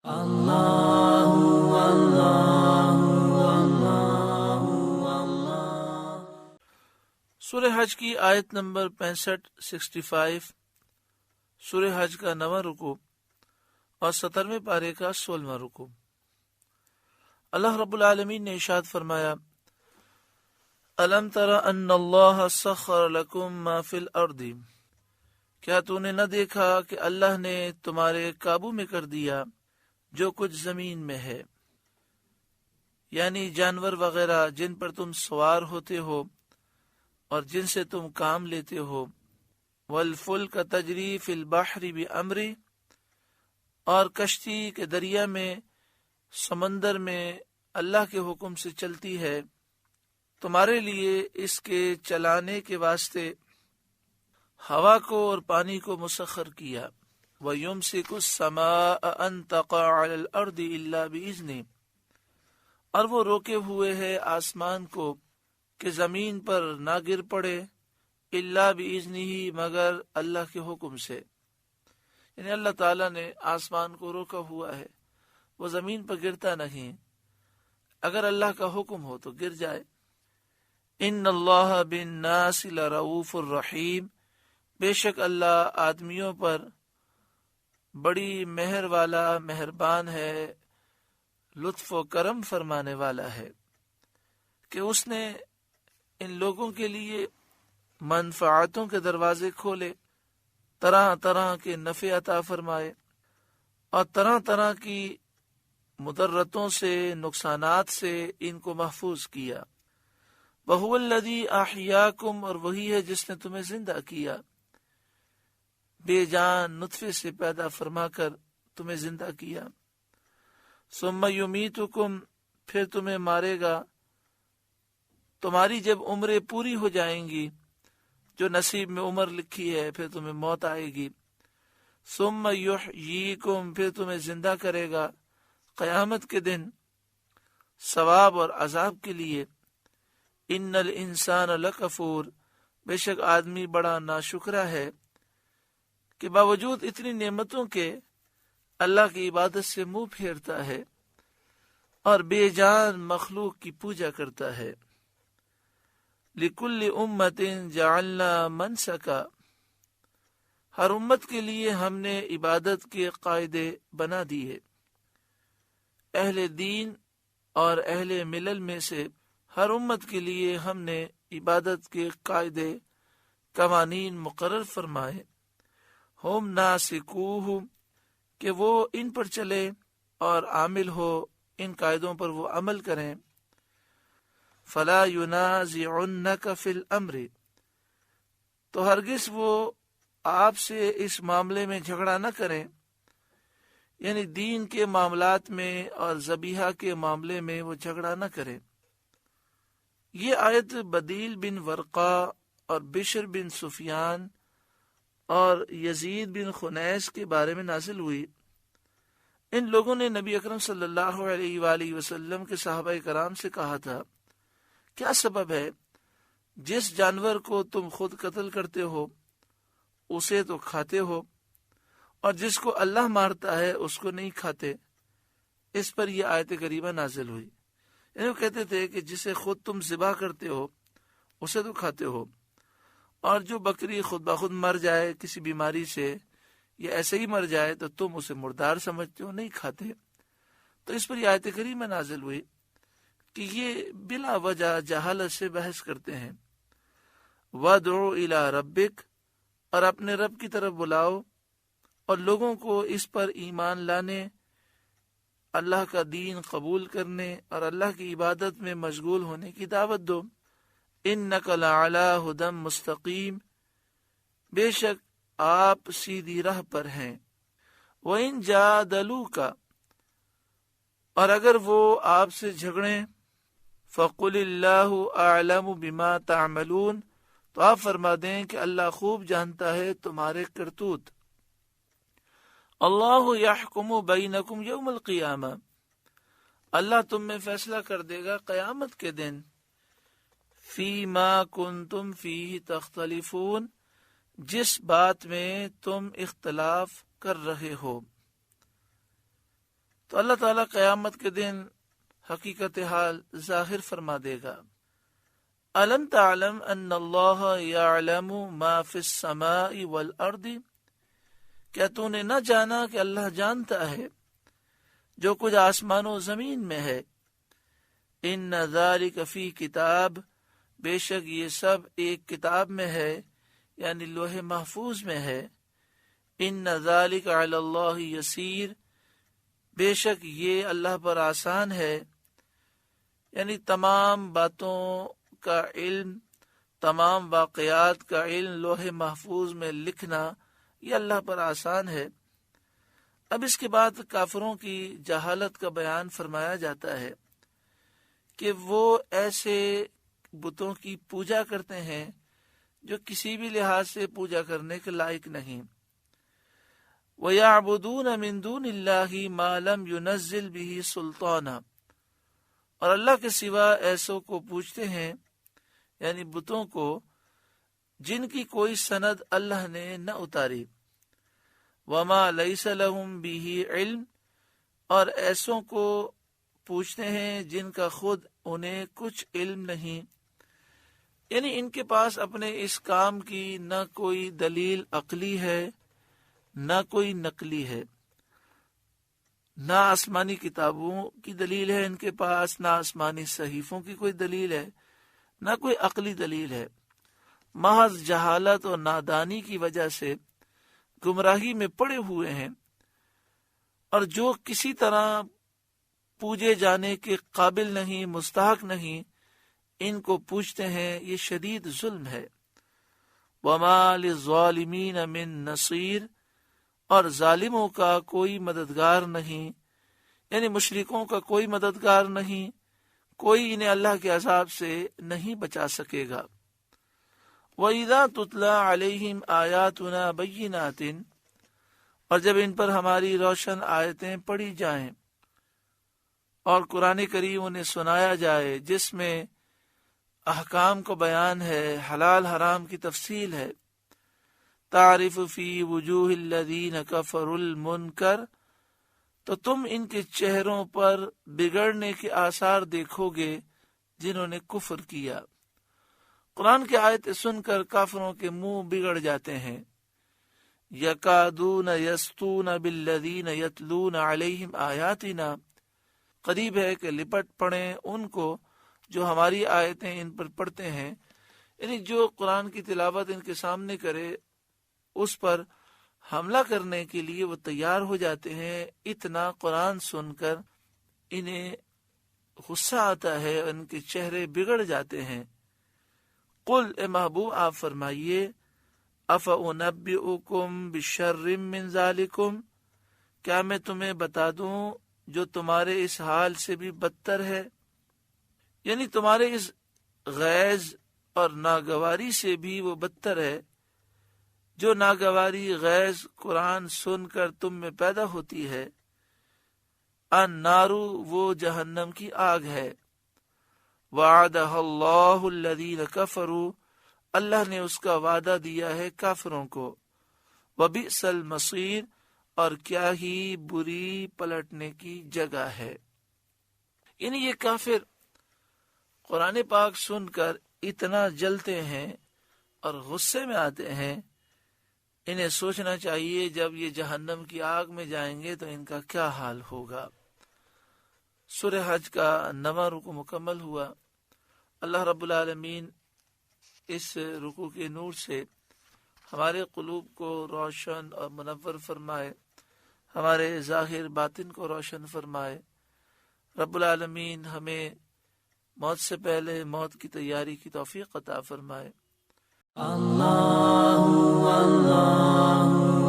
اللہ اللہ اللہ۔ سورہ حج کی آیت نمبر 65 سورہ حج کا 9واں رکوع اور 17ویں پارے کا 16واں رکوع۔ اللہ رب العالمین نے ارشاد فرمایا، الم تر ان اللہ سخر لکم ما فی الارض، کیا تو نے نہ دیکھا کہ اللہ نے تمہارے قابو میں کر دیا جو کچھ زمین میں ہے، یعنی جانور وغیرہ جن پر تم سوار ہوتے ہو اور جن سے تم کام لیتے ہو، والفلک تجری فی البحر بامری، اور کشتی کے دریا میں سمندر میں اللہ کے حکم سے چلتی ہے، تمہارے لیے اس کے چلانے کے واسطے ہوا کو اور پانی کو مسخر کیا، وَيُمْسِكُ السَّمَاءَ أَن تَقَعَ عَلَى الْأَرْضِ إِلَّا بِإِذْنِهِ، اور وہ روکے ہوئے ہے آسمان کو کہ زمین پر نہ گر پڑے، الا بِإِذْنِهِ، مگر اللہ کے حکم سے، یعنی اللہ تعالیٰ نے آسمان کو روکا ہوا ہے، وہ زمین پر گرتا نہیں، اگر اللہ کا حکم ہو تو گر جائے۔ ان اللہ بالناس لرؤوف الرحیم، بے شک اللہ آدمیوں پر بڑی مہر والا مہربان ہے، لطف و کرم فرمانے والا ہے، کہ اس نے ان لوگوں کے لیے منفعتوں کے دروازے کھولے، طرح طرح کے نفع عطا فرمائے اور طرح طرح کی مضرتوں سے، نقصانات سے ان کو محفوظ کیا۔ وَهُوَ الَّذِي أَحْيَاكُمْ، اور وہی ہے جس نے تمہیں زندہ کیا، بے جان نطفے سے پیدا فرما کر تمہیں زندہ کیا۔ ثُمَّ يُمِيتُكُمْ، پھر تمہیں مارے گا، تمہاری جب عمریں پوری ہو جائیں گی، جو نصیب میں عمر لکھی ہے، پھر تمہیں موت آئے گی۔ ثُمَّ يُحْيِيكُمْ، پھر تمہیں زندہ کرے گا قیامت کے دن ثواب اور عذاب کے لیے۔ ان الانسان لکفور، بے شک آدمی بڑا ناشکرا ہے کہ باوجود اتنی نعمتوں کے اللہ کی عبادت سے منہ پھیرتا ہے اور بے جان مخلوق کی پوجا کرتا ہے۔ لِكُلِّ أُمَّةٍ جَعَلْنَا مَنْسَكًا، ہر امت کے لیے ہم نے عبادت کے قاعدے بنا دیے۔ اہل دین اور اہل ملل میں سے ہر امت کے لیے ہم نے عبادت کے قاعدے قوانین مقرر فرمائے، ہم ناسکوہ، کہ وہ ان پر چلے اور عامل ہو ان قاعدوں پر وہ عمل کریں۔ فلا ینازعنک فی الامر، تو ہرگز وہ آپ سے اس معاملے میں جھگڑا نہ کریں، یعنی دین کے معاملات میں اور ذبیحہ کے معاملے میں وہ جھگڑا نہ کریں۔ یہ آیت بدیل بن ورقا اور بشر بن سفیان اور یزید بن خنیس کے بارے میں نازل ہوئی۔ ان لوگوں نے نبی اکرم صلی اللہ علیہ وآلہ وسلم کے صحابہ کرام سے کہا تھا، کیا سبب ہے جس جانور کو تم خود قتل کرتے ہو اسے تو کھاتے ہو، اور جس کو اللہ مارتا ہے اس کو نہیں کھاتے؟ اس پر یہ آیت کریمہ نازل ہوئی۔ یعنی وہ کہتے تھے کہ جسے خود تم ذبح کرتے ہو اسے تو کھاتے ہو، اور جو بکری خود بخود مر جائے کسی بیماری سے یا ایسے ہی مر جائے تو تم اسے مردار سمجھتے ہو، نہیں کھاتے۔ تو اس پر یہ آیت کریمہ نازل ہوئی کہ یہ بلا وجہ جہالت سے بحث کرتے ہیں۔ وَادْعُ إِلَىٰ رَبِّكَ، اور اپنے رب کی طرف بلاؤ اور لوگوں کو اس پر ایمان لانے، اللہ کا دین قبول کرنے اور اللہ کی عبادت میں مشغول ہونے کی دعوت دو۔ اِنَّكَ لَعَلَىٰ هُدًى مُسْتَقِيمٍ، بے شک آپ سیدھی راہ پر ہیں۔ وَإِن جَادَلُوكَ، اور اگر وہ آپ سے جھگڑیں، فَقُلِ اللَّهُ أَعْلَمُ بِمَا تَعْمَلُونَ، تو آپ فرما دیں کہ اللہ خوب جانتا ہے تمہارے کرتوت۔ اللہ یحکم بینکم یوم القیامہ، اللہ تم میں فیصلہ کر دے گا قیامت کے دن۔ فی ما کنتم فیہ تختلفون، جس بات میں تم اختلاف کر رہے ہو۔ تو اللہ تعالیٰ قیامت کے دن حقیقت حال ظاہر فرما دے گا۔ الم تعلم ان اللہ یعلم ما فی السماء والارض، کیا تو نے نہ جانا کہ اللہ جانتا ہے جو کچھ آسمان و زمین میں ہے۔ ان ذالک فی کتاب، بے شک یہ سب ایک کتاب میں ہے، یعنی لوح محفوظ میں ہے۔ ان ذالک علی اللہ یسیر، بے شک یہ اللہ پر آسان ہے، یعنی تمام باتوں کا علم، تمام واقعات کا علم لوح محفوظ میں لکھنا یہ اللہ پر آسان ہے۔ اب اس کے بعد کافروں کی جہالت کا بیان فرمایا جاتا ہے کہ وہ ایسے بتوں کی پوجا کرتے ہیں جو کسی بھی لحاظ سے پوجا کرنے کے لائق نہیں۔ وَيَعْبُدُونَ مِن دُونِ اللَّهِ مَا لَمْ يُنَزِّلْ بِهِ سُلْطَانًا، اور اللہ کے سوا ایسوں کو پوجتے ہیں، یعنی بتوں کو جن کی کوئی سند اللہ نے نہ اتاری۔ وَمَا لَيْسَ لَهُمْ بِهِ عِلْمٍ، اور ایسوں کو پوچھتے ہیں جن کا خود انہیں کچھ علم نہیں، یعنی ان کے پاس اپنے اس کام کی نہ کوئی دلیل عقلی ہے نہ کوئی نقلی ہے، نہ آسمانی کتابوں کی دلیل ہے ان کے پاس، نہ آسمانی صحیفوں کی کوئی دلیل ہے، نہ کوئی عقلی دلیل ہے۔ محض جہالت اور نادانی کی وجہ سے گمراہی میں پڑے ہوئے ہیں، اور جو کسی طرح پوجے جانے کے قابل نہیں، مستحق نہیں، ان کو پوچھتے ہیں، یہ شدید ظلم ہے۔ وَمَا لِلظَّالِمِينَ مِن نَصِيرٍ، اور ظالموں کا کوئی مددگار نہیں، یعنی مشرکوں کا کوئی مددگار نہیں، کوئی انہیں اللہ کے عذاب سے نہیں بچا سکے گا۔ وَإِذَا تُتْلَى عَلَيْهِمْ آيَاتُنَا بَيِّنَاتٍ، اور جب ان پر ہماری روشن آیتیں پڑھی جائیں اور قرآن کریم انہیں سنایا جائے جس میں احکام کو بیان ہے، حلال حرام کی تفصیل ہے، تعرف فی وجوہ الذین کفروا المنکر، تو تم ان کے چہروں پر بگڑنے کے آثار دیکھو گے جنہوں نے کفر کیا۔ قرآن کی آیت سن کر کافروں کے منہ بگڑ جاتے ہیں۔ یکادون یسطون بالذین یتلون علیہم آیاتنا، قریب ہے کہ لپٹ پڑیں ان کو جو ہماری آیتیں ان پر پڑھتے ہیں، یعنی جو قرآن کی تلاوت ان کے سامنے کرے اس پر حملہ کرنے کے لیے وہ تیار ہو جاتے ہیں۔ اتنا قرآن سن کر انہیں غصہ آتا ہے، ان کے چہرے بگڑ جاتے ہیں۔ قل، اے محبوب آپ فرمائیے، افأنبئکم بشر من ذالکم، کیا میں تمہیں بتا دوں جو تمہارے اس حال سے بھی بدتر ہے، یعنی تمہارے اس غیظ اور ناگواری سے بھی وہ بدتر ہے، جو ناگواری غیظ قرآن سن کر تم میں پیدا ہوتی ہے۔ النار، وہ جہنم کی آگ ہے۔ وعدہ اللہ الذین کفروا، اللہ نے اس کا وعدہ دیا ہے کافروں کو۔ وبئس المصیر، اور کیا ہی بری پلٹنے کی جگہ ہے۔ یعنی یہ کافر قرآن پاک سن کر اتنا جلتے ہیں اور غصے میں آتے ہیں، انہیں سوچنا چاہیے جب یہ جہنم کی آگ میں جائیں گے تو ان کا کیا حال ہوگا۔ سورہ حج کا 9واں رکوع مکمل ہوا۔ اللہ رب العالمین اس رکوع کے نور سے ہمارے قلوب کو روشن اور منور فرمائے، ہمارے ظاہر باطن کو روشن فرمائے۔ رب العالمین ہمیں موت سے پہلے موت کی تیاری کی توفیق عطا فرمائے۔ اللہ اللہ